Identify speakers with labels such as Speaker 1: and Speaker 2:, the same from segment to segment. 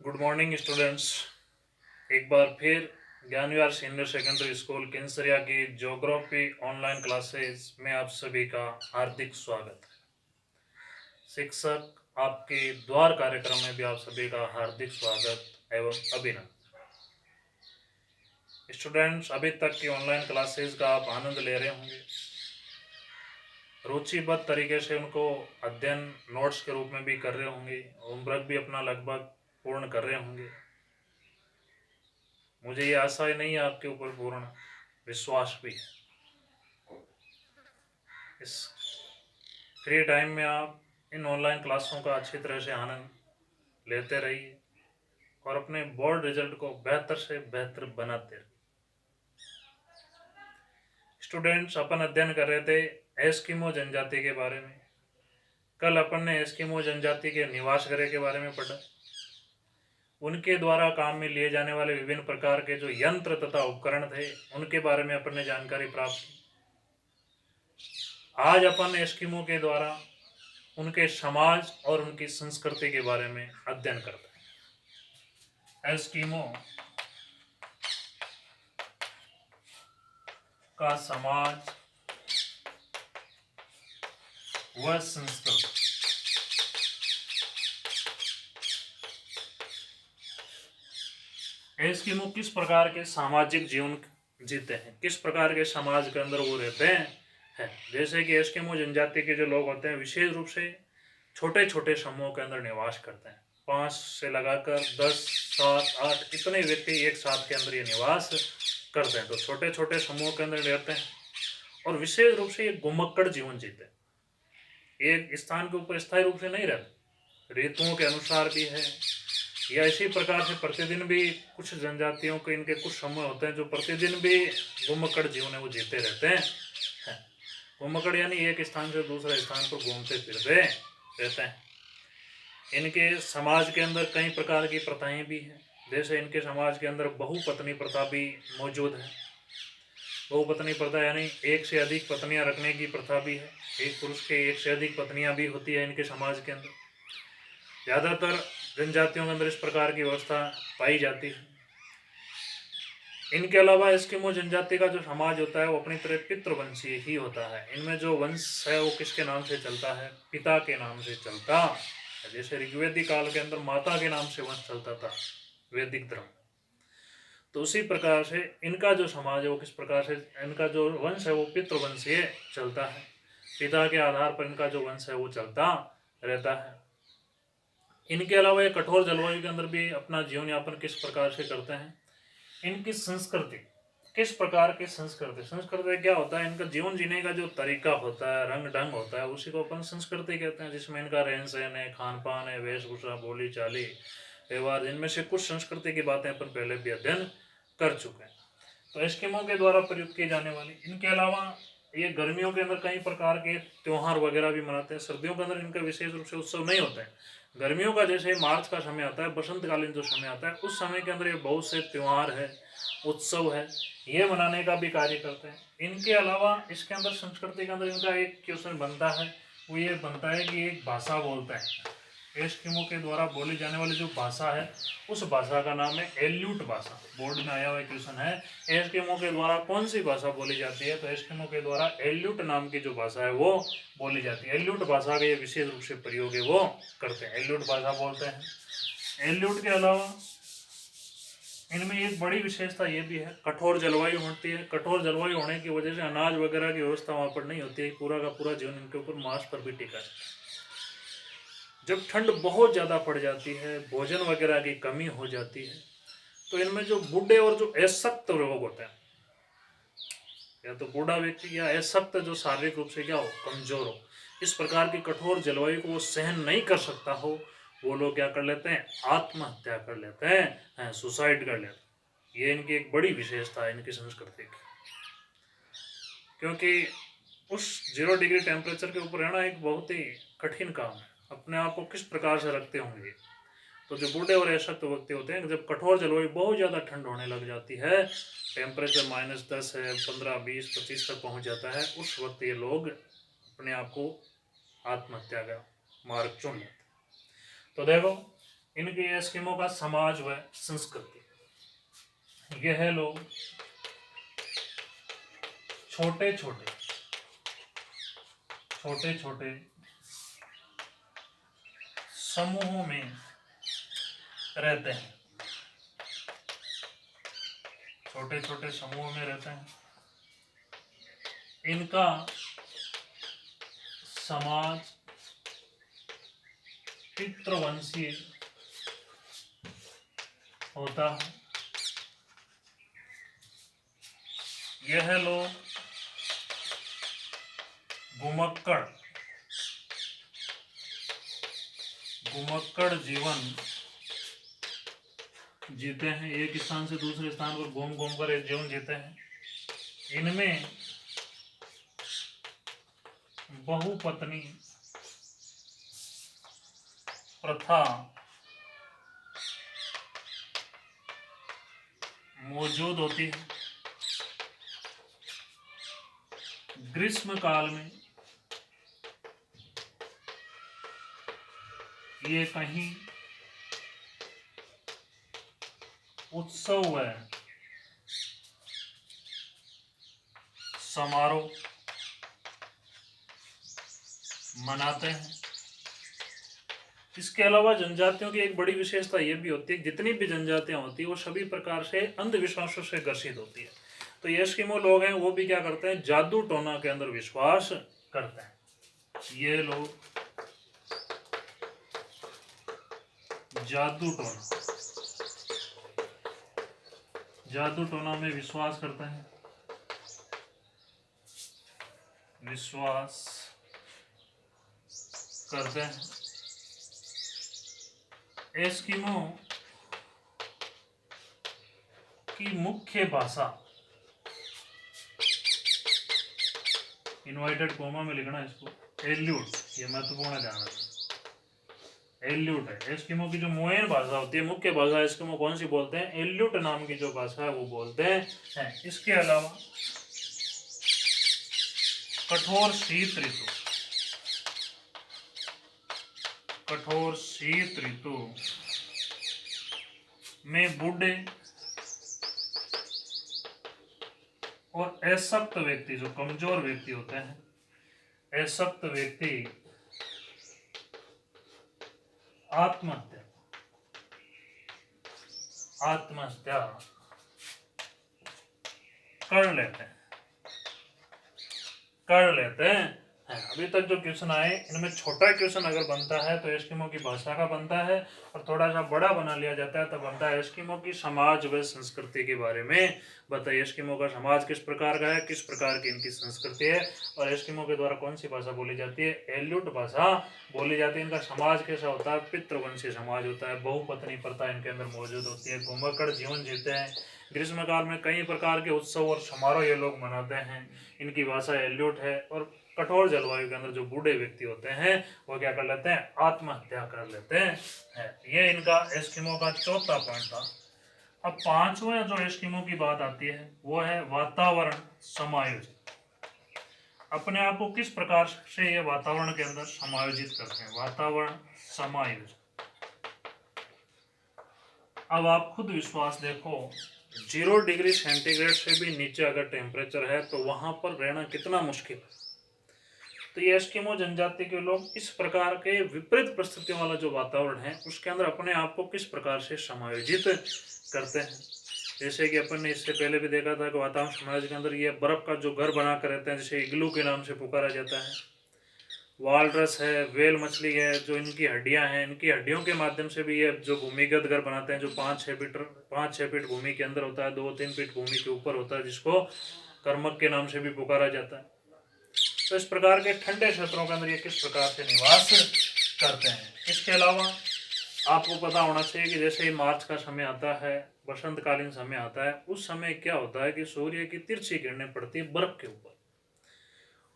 Speaker 1: Good morning students. एक बार फिर ज्ञान विहार सीनियर सेकेंडरी स्कूल केंसरिया की ज्योग्राफी ऑनलाइन क्लासेस में आप सभी का हार्दिक स्वागत है। शिक्षक आपके द्वार कार्यक्रम में भी आप सभी का हार्दिक स्वागत एवं अभिनंदन। स्टूडेंट्स, अभी तक की ऑनलाइन क्लासेस का आप आनंद ले रहे होंगे। रुचिबद्ध तरीके से उनको अध्ययन नोट्स के रूप में भी कर रहे होंगे, होमवर्क भी अपना लगभग पूर्ण कर रहे होंगे। मुझे ये आशा ही नहीं है, आपके ऊपर पूर्ण विश्वास भी है। इस फ्री टाइम में आप इन ऑनलाइन क्लासों का अच्छी तरह से आनंद लेते रहिए और अपने बोर्ड रिजल्ट को बेहतर से बेहतर बनाते रहिए। स्टूडेंट्स, अपन अध्ययन कर रहे थे एस्किमो जनजाति के बारे में। कल अपन ने एस्किमो जनजाति के निवास गृह के बारे में पढ़ा। उनके द्वारा काम में लिए जाने वाले विभिन्न प्रकार के जो यंत्र तथा उपकरण थे उनके बारे में अपन ने जानकारी प्राप्त की। आज अपन एस्किमो के द्वारा उनके समाज और उनकी संस्कृति के बारे में अध्ययन करते हैं। एस्किमो का समाज व संस्कृति। एस्किमो किस प्रकार के सामाजिक जीवन जीते हैं, किस प्रकार के समाज के अंदर वो रहते हैं। जैसे कि एस्किमो जनजाति के जो लोग होते हैं विशेष रूप से छोटे छोटे समूहों के अंदर निवास करते हैं। 5 से लगाकर 10, 7, 8 इतने व्यक्ति एक साथ के अंदर ये निवास करते हैं। तो छोटे छोटे समूहों के अंदर रहते हैं और विशेष रूप से ये घुमक्कड़ जीवन जीते हैं। एक स्थान के ऊपर स्थायी रूप से नहीं रहते, ऋतुओं के अनुसार भी है या इसी प्रकार से प्रतिदिन भी कुछ जनजातियों के इनके कुछ समूह होते हैं जो प्रतिदिन भी घुमक्कड़ जीवन है वो जीते रहते हैं। घुमक्कड़ यानी एक स्थान से दूसरे स्थान पर घूमते फिरते रहते हैं। इनके समाज के अंदर कई प्रकार की प्रथाएं भी हैं। जैसे इनके समाज के अंदर बहुपत्नी प्रथा भी मौजूद है। बहुपत्नी प्रथा यानी एक से अधिक पत्नियां रखने की प्रथा भी है। एक पुरुष के एक से अधिक पत्नियां भी होती है इनके समाज के अंदर। ज़्यादातर जनजातियों के अंदर इस प्रकार की व्यवस्था पाई जाती है। इनके अलावा एस्किमो जनजाति का जो समाज होता है वो अपनी तरह पितृवंशीय ही होता है। इनमें जो वंश है वो किसके नाम से चलता है? पिता के नाम से चलता है। जैसे ऋग्वेदिक काल के अंदर माता के नाम से वंश चलता था वैदिक धर्म, तो उसी प्रकार से इनका जो समाज है वो किस प्रकार से इनका जो वंश है वो पितृवंशीय चलता है। पिता के आधार पर इनका जो वंश है वो चलता रहता है। इनके अलावा ये कठोर जलवायु के अंदर भी अपना जीवन यापन किस प्रकार से करते हैं। इनकी संस्कृति किस प्रकार की संस्कृति क्या होता है? इनका जीवन जीने का जो तरीका होता है, रंग ढंग होता है, उसी को अपन संस्कृति कहते हैं। जिसमें इनका रहन सहन है, खान पान है, वेशभूषा, बोली चाली, व्यवहार, इनमें से कुछ संस्कृति की बातें अपन पहले भी अध्ययन कर चुके हैं। तो एस्किमो के द्वारा प्रयुक्त की जाने वाली, इनके अलावा ये गर्मियों के अंदर कई प्रकार के त्योहार वगैरह भी मनाते हैं। सर्दियों के अंदर इनका विशेष रूप से उत्सव नहीं होता है। गर्मियों का जैसे मार्च का समय आता है, बसंतकालीन जो समय आता है, उस समय के अंदर ये बहुत से त्योहार है, उत्सव है, ये मनाने का भी कार्य करते हैं। इनके अलावा इसके अंदर संस्कृति के अंदर इनका एक क्वेश्चन बनता है, वो ये बनता है कि एक भाषा बोलता है। एस्किमो के द्वारा बोली जाने वाली जो भाषा है उस भाषा का नाम है एल्यूट भाषा। बोर्ड में आया हुआ क्वेश्चन है, एस्किमो के द्वारा कौन सी भाषा बोली जाती है? तो एस्किमो के द्वारा एल्यूट नाम की जो भाषा है वो बोली जाती है। एल्यूट भाषा का ये विशेष रूप से प्रयोग है वो करते हैं, एल्यूट भाषा बोलते हैं। एल्यूट के अलावा इनमें एक बड़ी विशेषता ये भी है, कठोर जलवायु होती है। कठोर जलवायु होने की वजह से अनाज वगैरह की व्यवस्था वहाँ पर नहीं होती है। पूरा का पूरा जीवन इनके ऊपर मांस पर भी टिका है। जब ठंड बहुत ज़्यादा पड़ जाती है, भोजन वगैरह की कमी हो जाती है, तो इनमें जो बूढ़े और जो अशक्त लोग होते हैं, या तो बूढ़ा व्यक्ति या अशक्त जो शारीरिक रूप से क्या हो, कमजोर हो, इस प्रकार की कठोर जलवायु को वो सहन नहीं कर सकता हो, वो लोग क्या कर लेते हैं? आत्महत्या कर लेते हैं, सुसाइड कर लेते हैं। ये इनकी एक बड़ी विशेषता है इनकी संस्कृति की। क्योंकि उस 0 डिग्री टेम्परेचर के ऊपर रहना एक बहुत ही कठिन काम है। अपने आप को किस प्रकार से रखते होंगे? तो जो बूढ़े और अशक्त व्यक्ति होते हैं, जब कठोर जलवायु बहुत ज़्यादा ठंड होने लग जाती है, टेम्परेचर -10 है, 15, 20, 25 तक पहुंच जाता है, उस वक्त ये लोग अपने आप को आत्महत्या का मार्ग चुन लेते हैं। तो देखो, इनके एस्किमो का समाज व संस्कृति। यह लोग छोटे छोटे समूहों में रहते हैं, छोटे छोटे समूहों में रहते हैं। इनका समाज पितृवंशीय होता है। यह लोग घुमक्कड़ जीवन जीते हैं, एक स्थान से दूसरे स्थान पर घूम घूम कर एक जीवन जीते हैं। इनमें बहुपत्नी प्रथा मौजूद होती है। ग्रीष्म काल में ये कहीं उत्सव व समारोह मनाते हैं। इसके अलावा जनजातियों की एक बड़ी विशेषता यह भी होती है, जितनी भी जनजातियां होती है वो सभी प्रकार से अंधविश्वासों से ग्रसित होती है। तो ये एस्किमो लोग हैं, वो भी क्या करते हैं, जादू टोना के अंदर विश्वास करते हैं। ये लोग जादू टोना में विश्वास करते हैं। एस्किमो की मुख्य भाषा, इनवर्टेड कोमा में लिखना इसको, एल्यूट, ये महत्वपूर्ण है, ध्यान रखना। एल्यूट है एस्किमो की जो मेन भाषा होती है, मुख्य भाषा एस्किमो कौन सी बोलते हैं, एल्यूट नाम की जो भाषा है वो बोलते हैं। इसके अलावा कठोर शीत ऋतु में बूढ़े और अशक्त व्यक्ति, जो कमजोर व्यक्ति होते हैं, अशक्त व्यक्ति आत्महत्या कर लेते हैं। अभी तक जो क्वेश्चन आए इनमें छोटा क्वेश्चन अगर बनता है तो एस्किमो की भाषा का बनता है, और थोड़ा सा बड़ा बना लिया जाता है तो बनता है एस्किमो की समाज व संस्कृति के बारे में। बताइए एस्किमो का समाज किस प्रकार का है, किस प्रकार की इनकी संस्कृति है, और एस्किमो के द्वारा कौन सी भाषा बोली जाती है, एल्यूट भाषा बोली जाती है। इनका समाज कैसा होता है, पितृवंशी समाज होता है, बहुपत्नी प्रथा इनके अंदर मौजूद होती है, घुमक्कड़ जीवन जीते हैं। ग्रीष्म काल में कई प्रकार के उत्सव और समारोह ये लोग मनाते हैं। इनकी भाषा एल्यूट है, और कठोर जलवायु के अंदर जो बूढ़े व्यक्ति होते हैं वो क्या कर लेते हैं, आत्महत्या कर लेते हैं। ये इनका एस्किमो का चौथा पॉइंट था। अब पांचवें जो एस्किमो की बात आती है वो है वातावरण समायोजन। अपने आप को किस प्रकार से ये वातावरण के अंदर समायोजित करते हैं, वातावरण समायोजन। अब आप खुद विश्वास देखो, 0 डिग्री सेंटीग्रेड से भी नीचे अगर टेम्परेचर है तो वहां पर रहना कितना मुश्किल है। तो ये एस्किमो जनजाति के लोग इस प्रकार के विपरीत परिस्थितियों वाला जो वातावरण है उसके अंदर अपने आप को किस प्रकार से समायोजित करते हैं। जैसे कि अपन ने इससे पहले भी देखा था कि वातावरण समायोजन के अंदर ये बर्फ का जो घर बना कर रहते हैं, जिसे इग्लू के नाम से पुकारा जाता है। वालरस है, वेल मछली है, जो इनकी हड्डियां हैं, इनकी हड्डियों के माध्यम से भी ये जो भूमिगत घर बनाते हैं, जो 5-6 फीट भूमि के अंदर होता है, 2-3 फीट भूमि के ऊपर होता है, जिसको कर्मक के नाम से भी पुकारा जाता है। तो इस प्रकार के ठंडे क्षेत्रों के अंदर ये किस प्रकार से निवास करते हैं। इसके अलावा आपको पता होना चाहिए कि जैसे ही मार्च का समय आता है, बसंतकालीन समय आता है, उस समय क्या होता है कि सूर्य की तिरछी किरणें पड़ती है बर्फ के ऊपर,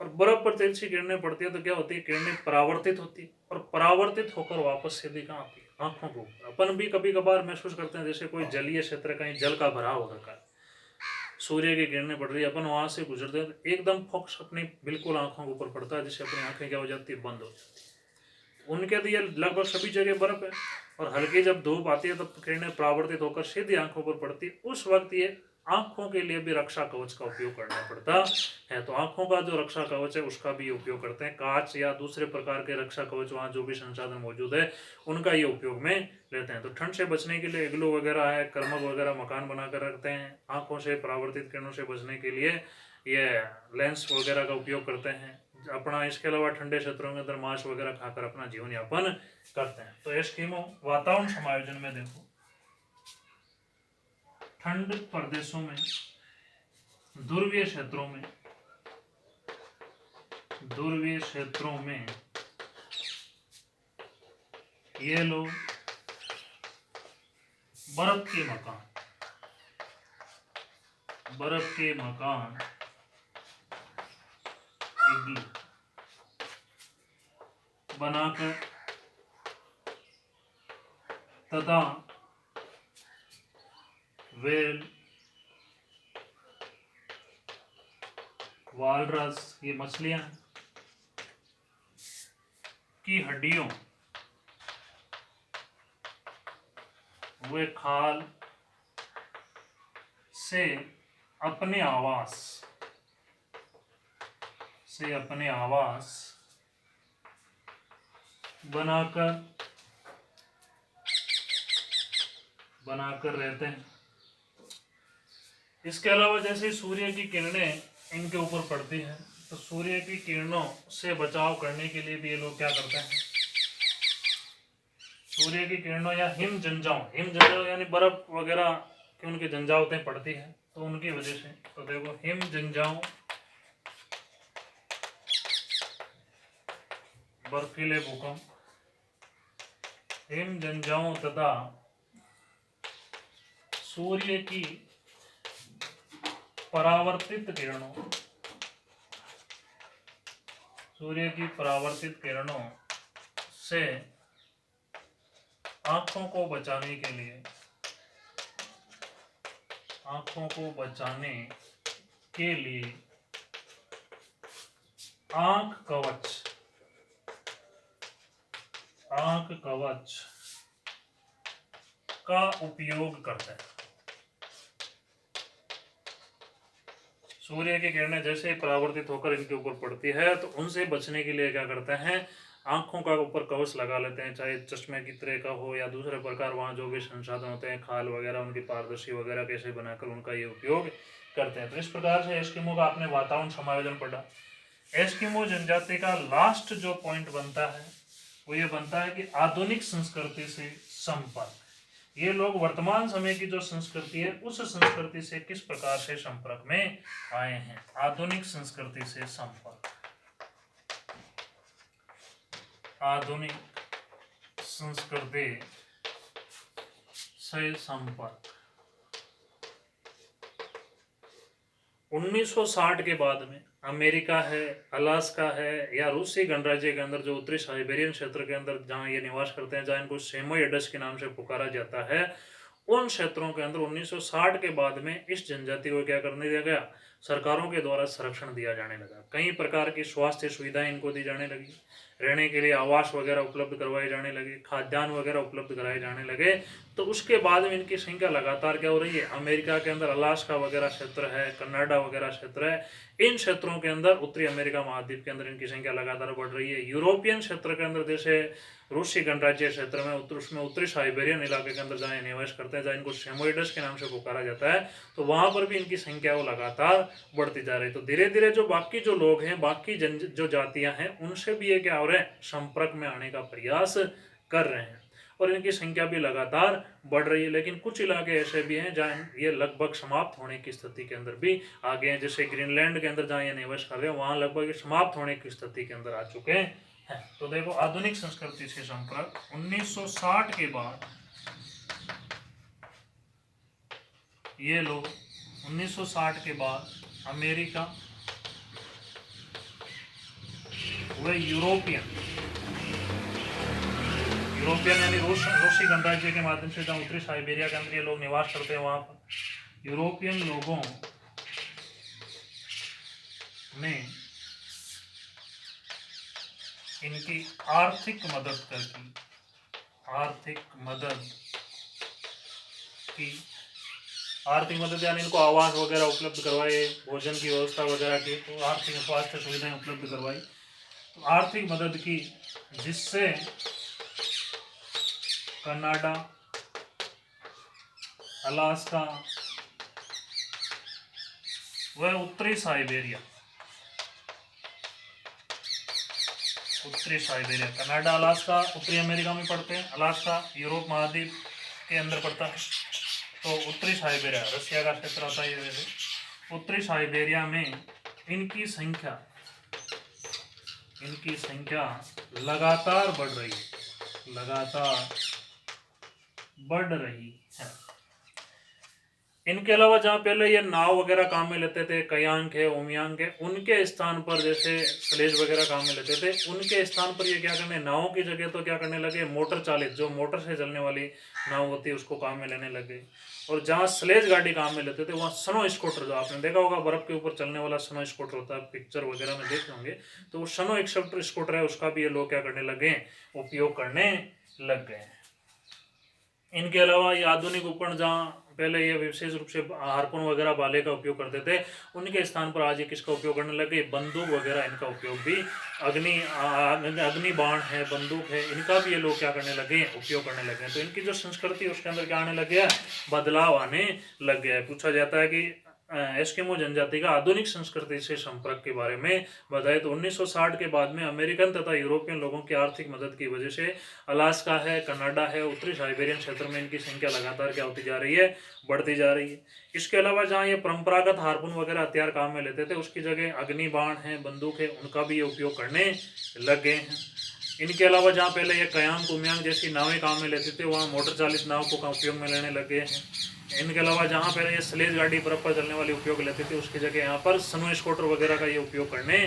Speaker 1: और बर्फ पर तिरछी किरणें पड़ती है तो क्या होती है, किरणें परावर्तित होती है, और परावर्तित होकर वापस सीधी कहाँ आती है, आंखों को ऊपर। अपन भी कभी कभार महसूस करते हैं जैसे कोई जलीय क्षेत्र, कहीं जल का भराव हो रखा है, सूर्य की किरणें पड़ रही है, अपन वहां से गुजरते हैं तो एकदम फोकस अपनी बिल्कुल आंखों के ऊपर पड़ता है, जिससे अपनी आंखें क्या हो जाती है, बंद हो जाती है। उनके तो ये लगभग सभी जगह बर्फ है, और हल्की जब धूप आती है तब किरणें परावर्तित होकर सीधी आंखों पर पड़ती है। उस वक्त ये आंखों के लिए भी रक्षा कवच का उपयोग करना पड़ता है। तो आंखों का जो रक्षा कवच है उसका भी उपयोग करते हैं। कांच या दूसरे प्रकार के रक्षा कवच, वहाँ जो भी संसाधन मौजूद है उनका ये उपयोग में लेते हैं। तो ठंड से बचने के लिए इग्लू वगैरह है, कर्मक वगैरह मकान बनाकर रखते हैं। आंखों से परावर्तित किरणों से बचने के लिए ये लेंस वगैरह का उपयोग करते हैं अपना। इसके अलावा ठंडे क्षेत्रों के अंदर मांस वगैरह खाकर अपना जीवन यापन करते हैं। तो एस्किमो वातावरण समायोजन में देखो, ठंड प्रदेशों में, ध्रुवीय क्षेत्रों में, ध्रुवीय क्षेत्रों में ये लोग बर्फ के मकान, बर्फ के मकान, इग्लू बनाकर तथा वेल, वालरस, ये मछलियां की हड्डियों वे खाल से अपने आवास बनाकर रहते हैं। इसके अलावा जैसे सूर्य की किरणें इनके ऊपर पड़ती है, तो सूर्य की किरणों से बचाव करने के लिए भी ये लोग क्या करते हैं, सूर्य की किरणों या हिम जंजाओं यानी बर्फ वगैरह की उनकी जंजावतें पड़ती है, तो उनकी वजह से, तो देखो हिम जंजाओं, बर्फीले भूकंप, हिम जंजाओं तथा सूर्य की परावर्तित किरणों से आंखों को बचाने के लिए आंख कवच का उपयोग करते हैं। सूर्य की किरणें जैसे परावर्तित होकर इनके ऊपर पड़ती है, तो उनसे बचने के लिए क्या करते हैं, आंखों का ऊपर कवच लगा लेते हैं, चाहे चश्मे की तरह का हो या दूसरे प्रकार, वहाँ जो भी संसाधन होते हैं, खाल वगैरह, उनकी पारदर्शी वगैरह कैसे बनाकर उनका ये उपयोग करते हैं। तो इस प्रकार से एस्किमो का आपने वातावरण समायोजन पढ़ा। एस्किमो जनजाति का लास्ट जो पॉइंट बनता है वो ये बनता है कि आधुनिक संस्कृति से संपर्क। ये लोग वर्तमान समय की जो संस्कृति है उस संस्कृति से किस प्रकार से संपर्क में आए हैं। आधुनिक संस्कृति से संपर्क, आधुनिक संस्कृति से संपर्क। 1960 के बाद में अमेरिका है, अलास्का है, या रूसी गणराज्य के अंदर जो उत्तरी साइबेरियन क्षेत्र के अंदर जहाँ ये निवास करते हैं, जहाँ इनको सेमोयेडस के नाम से पुकारा जाता है, उन क्षेत्रों के अंदर 1960 के बाद में इस जनजाति को क्या करने दिया गया, सरकारों के द्वारा संरक्षण दिया जाने लगा। कई प्रकार की स्वास्थ्य सुविधाएं इनको दी जाने लगी, रहने के लिए आवास वगैरह उपलब्ध करवाए जाने लगे, खाद्यान्न वगैरह उपलब्ध कराए जाने लगे। तो उसके बाद में इनकी संख्या लगातार क्या हो रही है, अमेरिका के अंदर अलास्का वगैरह क्षेत्र है, कनाडा वगैरह क्षेत्र है, इन क्षेत्रों के अंदर, उत्तरी अमेरिका महाद्वीप के अंदर इनकी संख्या लगातार बढ़ रही है। यूरोपियन क्षेत्र के अंदर जैसे रूसी गणराज्य क्षेत्र में, उसमें उत्तरी साइबेरियन इलाके के अंदर जहाँ निवास करते हैं, जहाँ इनको सेमोइडस के नाम से पुकारा जाता है, तो वहां पर भी इनकी संख्या वो लगातार बढ़ती जा रही है। तो धीरे धीरे जो बाकी जो लोग हैं, बाकी जो जातियां हैं, उनसे भी ये क्या हो रहे हैं, संपर्क में आने का प्रयास कर रहे हैं, और इनकी संख्या भी लगातार बढ़ रही है। लेकिन कुछ इलाके ऐसे भी हैं जहाँ ये लगभग समाप्त होने की स्थिति के अंदर भी आ गए हैं, जैसे ग्रीनलैंड के अंदर जहाँ ये निवास कर रहे हैं, वहाँ लगभग समाप्त होने की स्थिति के अंदर आ चुके हैं। तो देखो, आधुनिक संस्कृति से संपर्क 1960 के बाद ये लोग, 1960 के बाद अमेरिका व यूरोपियन यानी रूसी गणराज्य के माध्यम से जहाँ उत्तरी साइबेरिया के अंदर ये लोग निवास करते हैं, वहां पर यूरोपियन लोगों ने इनकी आर्थिक मदद करकी, आर्थिक मदद की, आर्थिक मदद यानी इनको आवास वगैरह उपलब्ध करवाए, भोजन की व्यवस्था वगैरह की, तो आर्थिक स्वास्थ्य सुविधाएं उपलब्ध करवाई, तो आर्थिक मदद की, जिससे कनाडा, अलास्का व उत्तरी साइबेरिया, उत्तरी साइबेरिया, कनाडा अलास्का उत्तरी अमेरिका में पड़ते हैं, अलास्का यूरोप महाद्वीप के अंदर पड़ता है, तो उत्तरी साइबेरिया रसिया का क्षेत्र आता है वैसे, उत्तरी साइबेरिया में इनकी संख्या लगातार बढ़ रही है, लगातार बढ़ रही है। इनके अलावा जहाँ पहले ये नाव वगैरह काम में लेते थे, कयांक है, ओमियांक है, उनके स्थान पर जैसे स्लेज वगैरह काम में लेते थे, उनके स्थान पर ये क्या करने, नावों की जगह तो क्या करने लगे, मोटर चालित, जो मोटर से चलने वाली नाव होती है उसको काम में लेने लगे। और जहाँ स्लेज गाड़ी काम में लेते थे वहाँ स्नो स्कूटर, जो आपने देखा होगा बर्फ के ऊपर चलने वाला स्नो स्कूटर होता है, पिक्चर वगैरह में देखे होंगे, तो वो स्नो स्कूटर है, उसका भी ये लोग क्या करने लगे, उपयोग करने लग गए। इनके अलावा ये आधुनिक उपकरण जहाँ पहले ये विशेष रूप से हार्पून वगैरह भाले का उपयोग करते थे, उनके स्थान पर आज ये किसका उपयोग करने लगे, बंदूक वगैरह, इनका उपयोग भी अग्नि बाण है, बंदूक है, इनका भी ये लोग क्या करने लगे, उपयोग करने लगे। तो इनकी जो संस्कृति उसके अंदर क्या आने लग गया, बदलाव आने लग गया है। पूछा जाता है कि एस्किमो जनजाति का आधुनिक संस्कृति से संपर्क के बारे में बताए, तो 1960 के बाद में अमेरिकन तथा यूरोपियन लोगों की आर्थिक मदद की वजह से अलास्का है, कनाडा है, उत्तरी साइबेरियन क्षेत्र में इनकी संख्या लगातार क्या होती जा रही है, बढ़ती जा रही है। इसके अलावा जहाँ ये परंपरागत हार्पून वगैरह हथियार काम में लेते थे, उसकी जगह अग्नि बाण है, बंदूक है, उनका भी ये उपयोग करने लग गए हैं। इनके अलावा जहाँ पहले ये कयांक उमयांक जैसी नावें काम में लेते थे, वहाँ मोटर चालित नाव को उपयोग में लेने लग गए हैं। इनके अलावा जहाँ पहले ये स्लेज गाड़ी बर्फ पर चलने वाली उपयोग लेते थे, उसकी जगह यहाँ पर स्नो स्कूटर वगैरह का ये उपयोग करने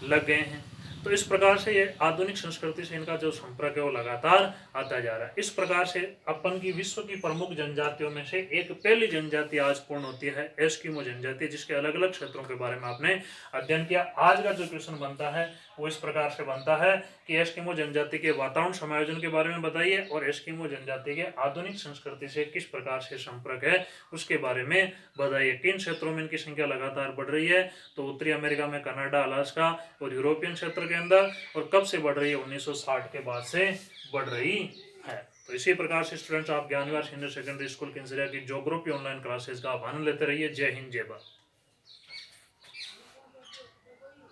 Speaker 1: लग गए हैं। तो इस प्रकार से ये आधुनिक संस्कृति से इनका जो संपर्क है वो लगातार आता जा रहा है। इस प्रकार से अपन की विश्व की प्रमुख जनजातियों में से एक पहली जनजाति आज पूर्ण होती है, एस्किमो जनजाति, जिसके अलग अलग क्षेत्रों के बारे में आपने अध्ययन किया। आज का जो क्वेश्चन बनता है वो इस प्रकार से बनता है कि एस्किमो जनजाति के वातावरण समायोजन के बारे में बताइए और एस्किमो जनजाति के आधुनिक संस्कृति से किस प्रकार से संपर्क है उसके बारे में बताइए। किन क्षेत्रों में इनकी संख्या लगातार बढ़ रही है, तो उत्तरी अमेरिका में कनाडा, अलास्का और यूरोपियन क्षेत्र के अंदर, और कब से बढ़ रही है, 1960 के बाद से बढ़ रही है। तो इसी प्रकार से स्टूडेंट्स आप ज्ञानवार सीनियर सेकेंडरी स्कूल किंजरिया की ज्योग्राफी ऑनलाइन क्लासेस का आप आनंद लेते रहिए। जय हिंद, जय भारत।